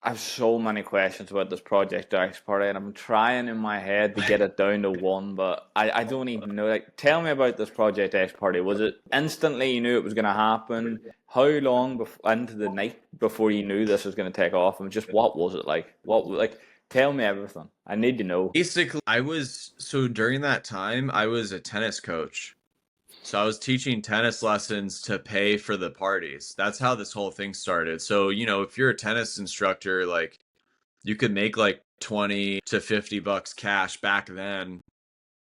I have so many questions about this Project X party, and I'm trying in my head to get it down to one, but I don't even know. Like, tell me about this Project X party. Was it instantly you knew it was going to happen? How long into the night before you knew this was going to take off? And just what was it like? Tell me everything. I need to know. Basically, so during that time, I was a tennis coach. So I was teaching tennis lessons to pay for the parties. That's how this whole thing started. So, if you're a tennis instructor, like you could make like 20 to 50 bucks cash back then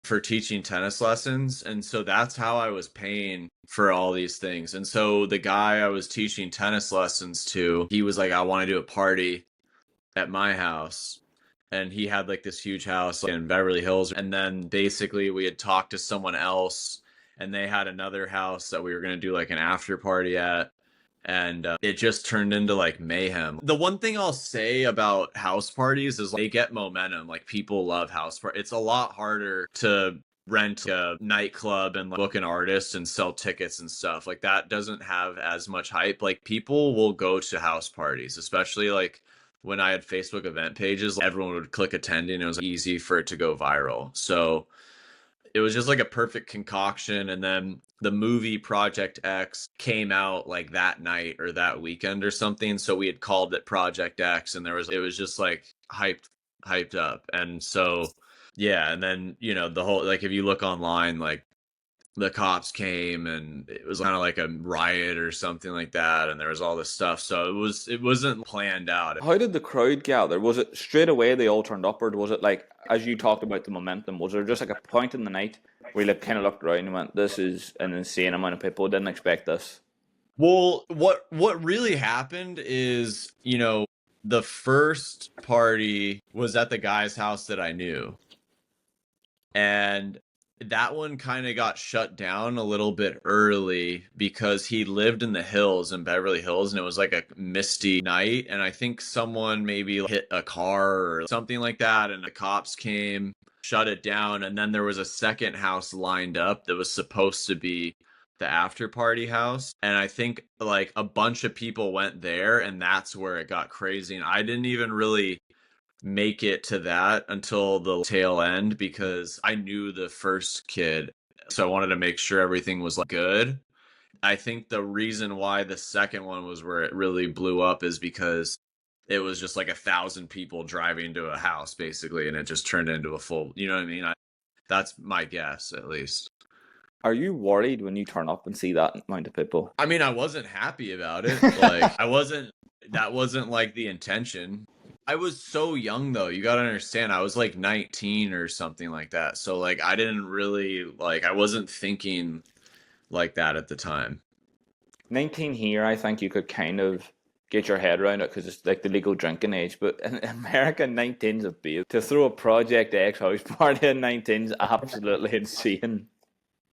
for teaching tennis lessons. And so that's how I was paying for all these things. And so the guy I was teaching tennis lessons to, he was like, I want to do a party at my house. And he had like this huge house in Beverly Hills. And then basically we had talked to someone else and they had another house that we were going to do like an after party at. And it just turned into like mayhem. The one thing I'll say about house parties is they get momentum. Like people love house parties. It's a lot harder to rent a nightclub and like, book an artist and sell tickets and stuff. Like that doesn't have as much hype. Like people will go to house parties, especially like when I had Facebook event pages, everyone would click attend and it was easy for it to go viral. So it was just like a perfect concoction. And then the movie Project X came out like that night or that weekend or something. So we had called it Project X and it was just like hyped up. And so, yeah. And then, the whole, like, if you look online, like the cops came and it was kind of like a riot or something like that. And there was all this stuff. So it wasn't planned out. How did the crowd gather? Was it straight away they all turned up, or was it like, as you talked about the momentum, was there just like a point in the night where you like kind of looked around and went, this is an insane amount of people, didn't expect this? Well, what really happened is, the first party was at the guy's house that I knew. And that one kind of got shut down a little bit early because he lived in the hills in Beverly Hills and it was like a misty night. And I think someone maybe hit a car or something like that. And the cops came, shut it down. And then there was a second house lined up that was supposed to be the after party house. And I think like a bunch of people went there and that's where it got crazy. And I didn't even really make it to that until the tail end because I knew the first kid. So I wanted to make sure everything was like good. I think the reason why the second one was where it really blew up is because it was just like 1,000 people driving to a house basically, and it just turned into a full, you know what I mean? That's my guess, at least. Are you worried when you turn up and see that amount of people? I mean, I wasn't happy about it. Like, that wasn't like the intention. I was so young though. You got to understand, I was like 19 or something like that. So like I didn't really like I wasn't thinking like that at the time. 19 here, I think you could kind of get your head around it because it's like the legal drinking age. But in America, 19's a babe. To throw a Project X house party at 19 is absolutely insane.